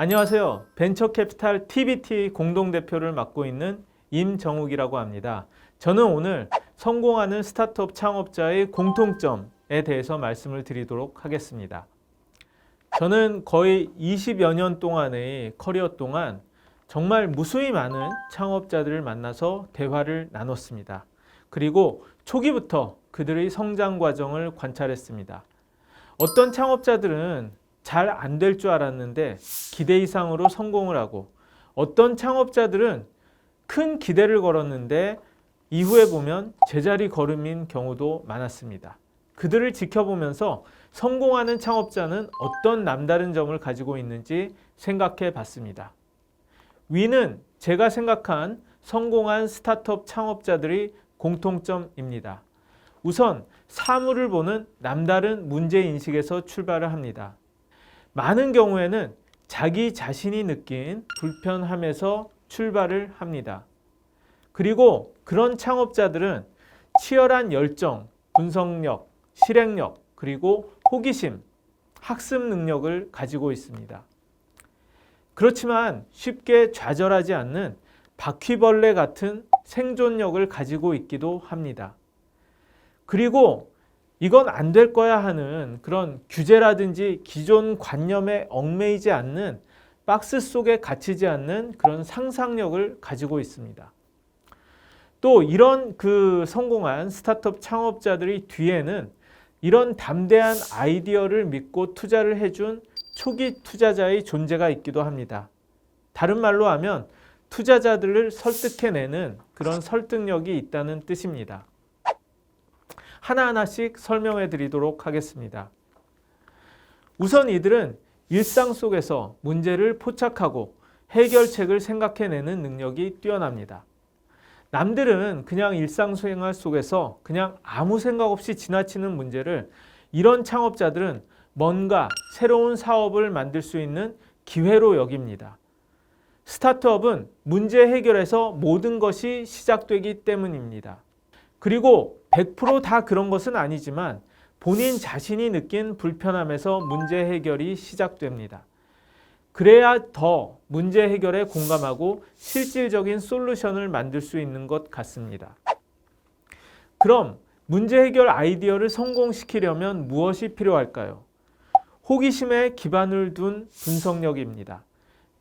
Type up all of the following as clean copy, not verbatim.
안녕하세요. 벤처캐피탈 TBT 공동대표를 맡고 있는 임정욱이라고 합니다. 저는 오늘 성공하는 스타트업 창업자의 공통점에 대해서 말씀을 드리도록 하겠습니다. 저는 거의 20여 년 동안의 커리어 동안 정말 무수히 많은 창업자들을 만나서 대화를 나눴습니다. 그리고 초기부터 그들의 성장 과정을 관찰했습니다. 어떤 창업자들은 잘 안 될 줄 알았는데 기대 이상으로 성공을 하고, 어떤 창업자들은 큰 기대를 걸었는데 이후에 보면 제자리 걸음인 경우도 많았습니다. 그들을 지켜보면서 성공하는 창업자는 어떤 남다른 점을 가지고 있는지 생각해 봤습니다. 위는 제가 생각한 성공한 스타트업 창업자들의 공통점입니다. 우선 사물을 보는 남다른 문제인식에서 출발을 합니다. 많은 경우에는 자기 자신이 느낀 불편함에서 출발을 합니다. 그리고 그런 창업자들은 치열한 열정, 분석력, 실행력, 그리고 호기심, 학습 능력을 가지고 있습니다. 그렇지만 쉽게 좌절하지 않는 바퀴벌레 같은 생존력을 가지고 있기도 합니다. 그리고 이건 안 될 거야 하는 그런 규제라든지 기존 관념에 얽매이지 않는, 박스 속에 갇히지 않는 그런 상상력을 가지고 있습니다. 또 이런 성공한 스타트업 창업자들의 뒤에는 이런 담대한 아이디어를 믿고 투자를 해준 초기 투자자의 존재가 있기도 합니다. 다른 말로 하면 투자자들을 설득해내는 그런 설득력이 있다는 뜻입니다. 하나하나씩 설명해 드리도록 하겠습니다. 우선 이들은 일상 속에서 문제를 포착하고 해결책을 생각해내는 능력이 뛰어납니다. 남들은 그냥 일상생활 속에서 그냥 아무 생각 없이 지나치는 문제를, 이런 창업자들은 뭔가 새로운 사업을 만들 수 있는 기회로 여깁니다. 스타트업은 문제 해결에서 모든 것이 시작되기 때문입니다. 그리고 100% 그런 것은 아니지만 본인 자신이 느낀 불편함에서 문제 해결이 시작됩니다. 그래야 더 문제 해결에 공감하고 실질적인 솔루션을 만들 수 있는 것 같습니다. 그럼 문제 해결 아이디어를 성공시키려면 무엇이 필요할까요? 호기심에 기반을 둔 분석력입니다.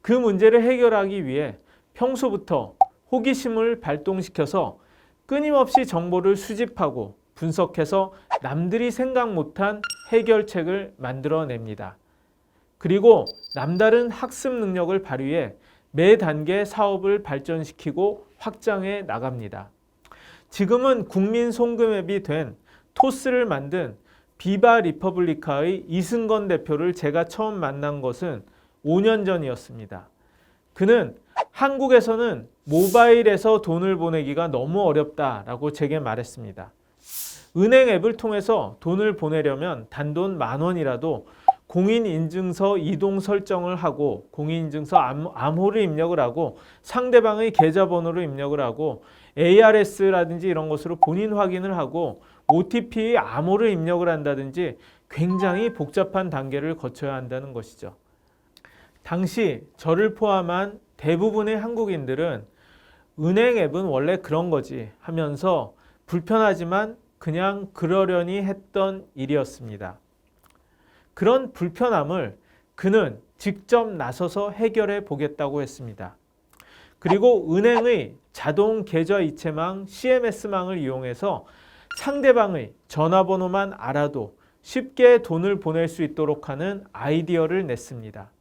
그 문제를 해결하기 위해 평소부터 호기심을 발동시켜서 끊임없이 정보를 수집하고 분석해서 남들이 생각 못한 해결책을 만들어냅니다. 그리고 남다른 학습 능력을 발휘해 매 단계 사업을 발전시키고 확장해 나갑니다. 지금은 국민 송금앱이 된 토스를 만든 비바 리퍼블리카의 이승건 대표를 제가 처음 만난 것은 5년 전이었습니다. 그는 한국에서는 모바일에서 돈을 보내기가 너무 어렵다라고 제게 말했습니다. 은행 앱을 통해서 돈을 보내려면 단돈 10,000원이라도 공인인증서 이동 설정을 하고, 공인인증서 암호를 입력을 하고, 상대방의 계좌번호를 입력을 하고, ARS라든지 이런 것으로 본인 확인을 하고, OTP 암호를 입력을 한다든지 굉장히 복잡한 단계를 거쳐야 한다는 것이죠. 당시 저를 포함한 대부분의 한국인들은 은행 앱은 원래 그런 거지 하면서 불편하지만 그냥 그러려니 했던 일이었습니다. 그런 불편함을 그는 직접 나서서 해결해 보겠다고 했습니다. 그리고 은행의 자동 계좌 이체망 CMS망을 이용해서 상대방의 전화번호만 알아도 쉽게 돈을 보낼 수 있도록 하는 아이디어를 냈습니다.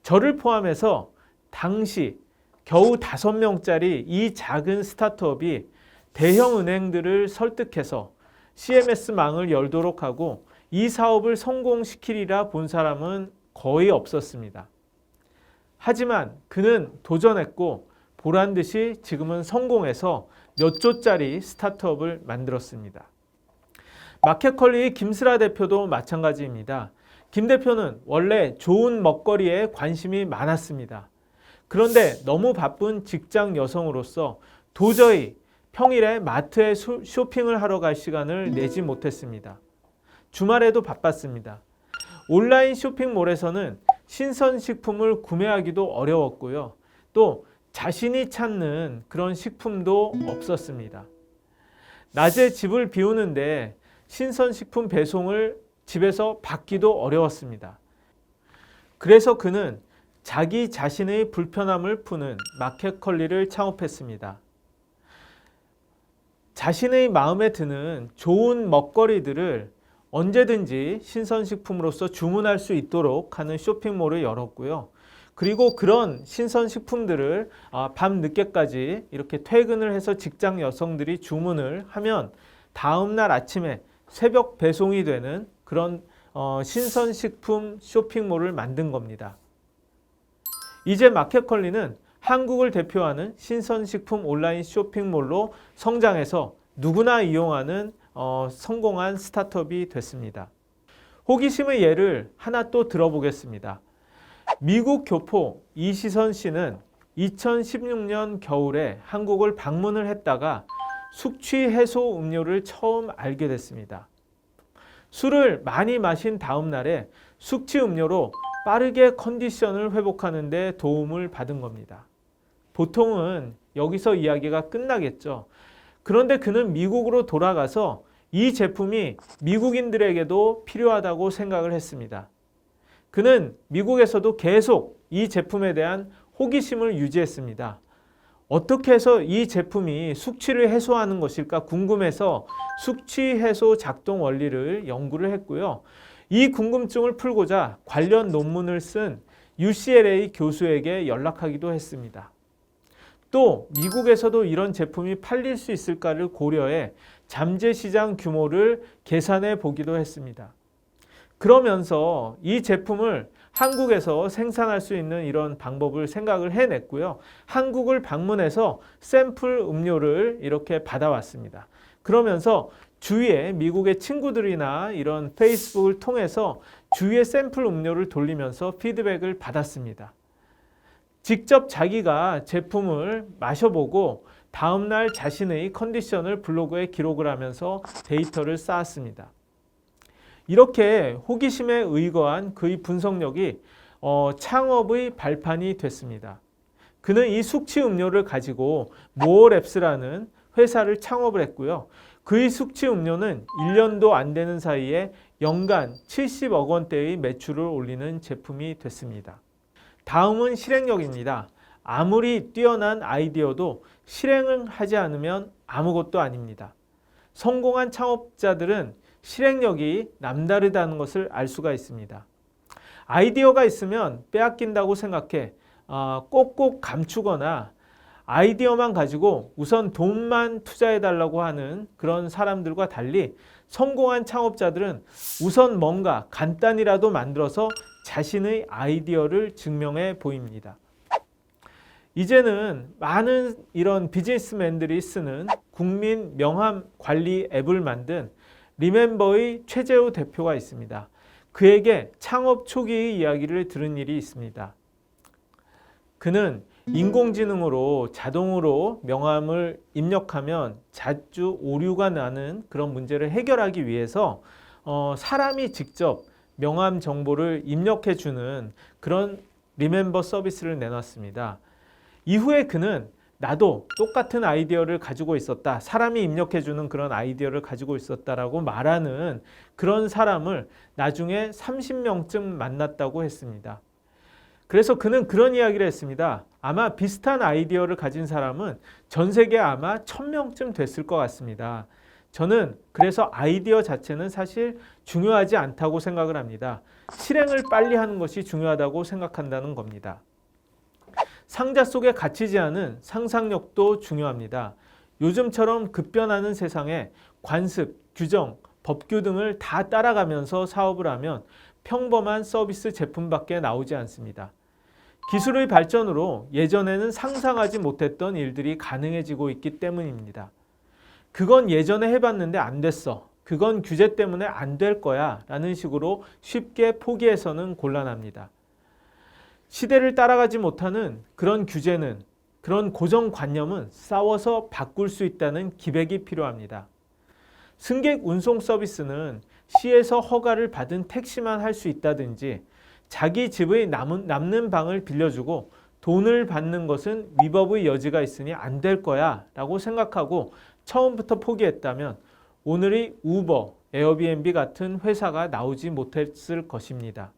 저를 포함해서 당시 겨우 5명짜리 이 작은 스타트업이 대형 은행들을 설득해서 CMS망을 열도록 하고 이 사업을 성공시키리라 본 사람은 거의 없었습니다. 하지만 그는 도전했고 보란듯이 지금은 성공해서 몇 조짜리 스타트업을 만들었습니다. 마켓컬리의 김슬아 대표도 마찬가지입니다. 김 대표는 원래 좋은 먹거리에 관심이 많았습니다. 그런데 너무 바쁜 직장 여성으로서 도저히 평일에 마트에 쇼핑을 하러 갈 시간을 내지 못했습니다. 주말에도 바빴습니다. 온라인 쇼핑몰에서는 신선식품을 구매하기도 어려웠고요. 또 자신이 찾는 그런 식품도 없었습니다. 낮에 집을 비우는데 신선식품 배송을 집에서 받기도 어려웠습니다. 그래서 그는 자기 자신의 불편함을 푸는 마켓컬리를 창업했습니다. 자신의 마음에 드는 좋은 먹거리들을 언제든지 신선식품으로서 주문할 수 있도록 하는 쇼핑몰을 열었고요. 그리고 그런 신선식품들을 밤 늦게까지 이렇게 퇴근을 해서 직장 여성들이 주문을 하면 다음날 아침에 새벽 배송이 되는 그런 신선식품 쇼핑몰을 만든 겁니다. 이제 마켓컬리는 한국을 대표하는 신선식품 온라인 쇼핑몰로 성장해서 누구나 이용하는 성공한 스타트업이 됐습니다. 호기심의 예를 하나 또 들어보겠습니다. 미국 교포 이시선 씨는 2016년 겨울에 한국을 방문을 했다가 숙취 해소 음료를 처음 알게 됐습니다. 술을 많이 마신 다음 날에 숙취 음료로 빠르게 컨디션을 회복하는 데 도움을 받은 겁니다. 보통은 여기서 이야기가 끝나겠죠. 그런데 그는 미국으로 돌아가서 이 제품이 미국인들에게도 필요하다고 생각을 했습니다. 그는 미국에서도 계속 이 제품에 대한 호기심을 유지했습니다. 어떻게 해서 이 제품이 숙취를 해소하는 것일까 궁금해서 숙취 해소 작동 원리를 연구를 했고요. 이 궁금증을 풀고자 관련 논문을 쓴 UCLA 교수에게 연락하기도 했습니다. 또 미국에서도 이런 제품이 팔릴 수 있을까를 고려해 잠재 시장 규모를 계산해 보기도 했습니다. 그러면서 이 제품을 한국에서 생산할 수 있는 이런 방법을 생각을 해냈고요. 한국을 방문해서 샘플 음료를 이렇게 받아왔습니다. 그러면서 주위에 미국의 친구들이나 이런 페이스북을 통해서 주위에 샘플 음료를 돌리면서 피드백을 받았습니다. 직접 자기가 제품을 마셔보고 다음날 자신의 컨디션을 블로그에 기록을 하면서 데이터를 쌓았습니다. 이렇게 호기심에 의거한 그의 분석력이 창업의 발판이 됐습니다. 그는 이 숙취 음료를 가지고 모어랩스라는 회사를 창업을 했고요. 그의 숙취 음료는 1년도 안 되는 사이에 연간 70억 원대의 매출을 올리는 제품이 됐습니다. 다음은 실행력입니다. 아무리 뛰어난 아이디어도 실행을 하지 않으면 아무것도 아닙니다. 성공한 창업자들은 실행력이 남다르다는 것을 알 수가 있습니다. 아이디어가 있으면 빼앗긴다고 생각해 꼭꼭 감추거나 아이디어만 가지고 우선 돈만 투자해달라고 하는 그런 사람들과 달리 성공한 창업자들은 우선 뭔가 간단히라도 만들어서 자신의 아이디어를 증명해 보입니다. 이제는 많은 이런 비즈니스맨들이 쓰는 국민 명함 관리 앱을 만든 리멤버의 최재우 대표가 있습니다. 그에게 창업 초기의 이야기를 들은 일이 있습니다. 그는 인공지능으로 자동으로 명함을 입력하면 자주 오류가 나는 그런 문제를 해결하기 위해서 사람이 직접 명함 정보를 입력해 주는 그런 리멤버 서비스를 내놨습니다. 이후에 그는 나도 똑같은 아이디어를 가지고 있었다. 사람이 입력해 주는 그런 아이디어를 가지고 있었다라고 말하는 그런 사람을 나중에 30명쯤 만났다고 했습니다. 그래서 그는 그런 이야기를 했습니다. 아마 비슷한 아이디어를 가진 사람은 전 세계에 아마 1000명쯤 됐을 것 같습니다. 저는 그래서 아이디어 자체는 사실 중요하지 않다고 생각을 합니다. 실행을 빨리 하는 것이 중요하다고 생각한다는 겁니다. 상자 속에 갇히지 않은 상상력도 중요합니다. 요즘처럼 급변하는 세상에 관습, 규정, 법규 등을 다 따라가면서 사업을 하면 평범한 서비스 제품밖에 나오지 않습니다. 기술의 발전으로 예전에는 상상하지 못했던 일들이 가능해지고 있기 때문입니다. 그건 예전에 해봤는데 안 됐어. 그건 규제 때문에 안 될 거야 라는 식으로 쉽게 포기해서는 곤란합니다. 시대를 따라가지 못하는 그런 규제는, 그런 고정관념은 싸워서 바꿀 수 있다는 기백이 필요합니다. 승객 운송 서비스는 시에서 허가를 받은 택시만 할 수 있다든지 자기 집의 남는 방을 빌려주고 돈을 받는 것은 위법의 여지가 있으니 안 될 거야 라고 생각하고 처음부터 포기했다면 오늘의 우버, 에어비앤비 같은 회사가 나오지 못했을 것입니다.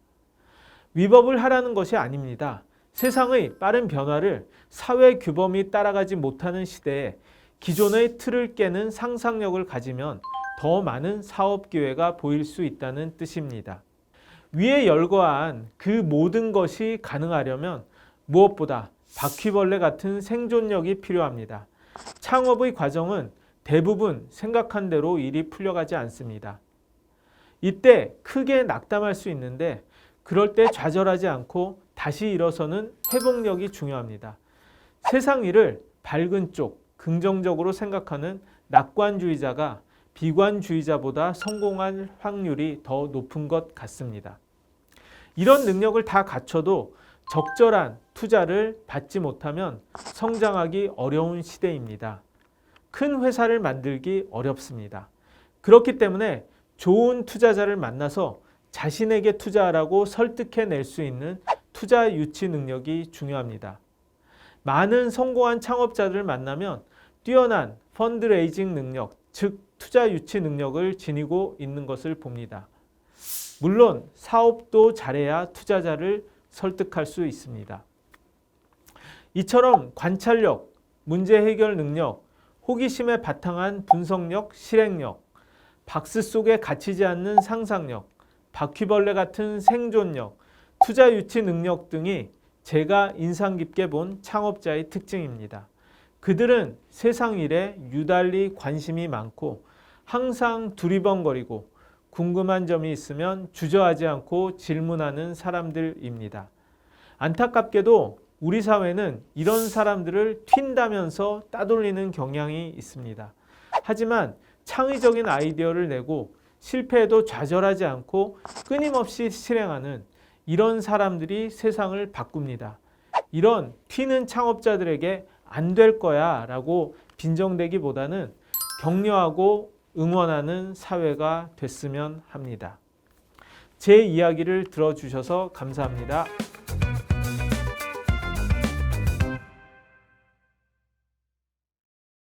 위법을 하라는 것이 아닙니다. 세상의 빠른 변화를 사회 규범이 따라가지 못하는 시대에 기존의 틀을 깨는 상상력을 가지면 더 많은 사업 기회가 보일 수 있다는 뜻입니다. 위에 열거한 그 모든 것이 가능하려면 무엇보다 바퀴벌레 같은 생존력이 필요합니다. 창업의 과정은 대부분 생각한 대로 일이 풀려가지 않습니다. 이때 크게 낙담할 수 있는데 그럴 때 좌절하지 않고 다시 일어서는 회복력이 중요합니다. 세상 일을 밝은 쪽, 긍정적으로 생각하는 낙관주의자가 비관주의자보다 성공할 확률이 더 높은 것 같습니다. 이런 능력을 다 갖춰도 적절한 투자를 받지 못하면 성장하기 어려운 시대입니다. 큰 회사를 만들기 어렵습니다. 그렇기 때문에 좋은 투자자를 만나서 자신에게 투자하라고 설득해낼 수 있는 투자 유치 능력이 중요합니다. 많은 성공한 창업자들을 만나면 뛰어난 펀드레이징 능력, 즉 투자 유치 능력을 지니고 있는 것을 봅니다. 물론 사업도 잘해야 투자자를 설득할 수 있습니다. 이처럼 관찰력, 문제 해결 능력, 호기심에 바탕한 분석력, 실행력, 박스 속에 갇히지 않는 상상력, 바퀴벌레 같은 생존력, 투자 유치 능력 등이 제가 인상 깊게 본 창업자의 특징입니다. 그들은 세상 일에 유달리 관심이 많고 항상 두리번거리고 궁금한 점이 있으면 주저하지 않고 질문하는 사람들입니다. 안타깝게도 우리 사회는 이런 사람들을 튄다면서 따돌리는 경향이 있습니다. 하지만 창의적인 아이디어를 내고 실패해도 좌절하지 않고 끊임없이 실행하는 이런 사람들이 세상을 바꿉니다. 이런 튀는 창업자들에게 안 될 거야 라고 빈정대기보다는 격려하고 응원하는 사회가 됐으면 합니다. 제 이야기를 들어주셔서 감사합니다.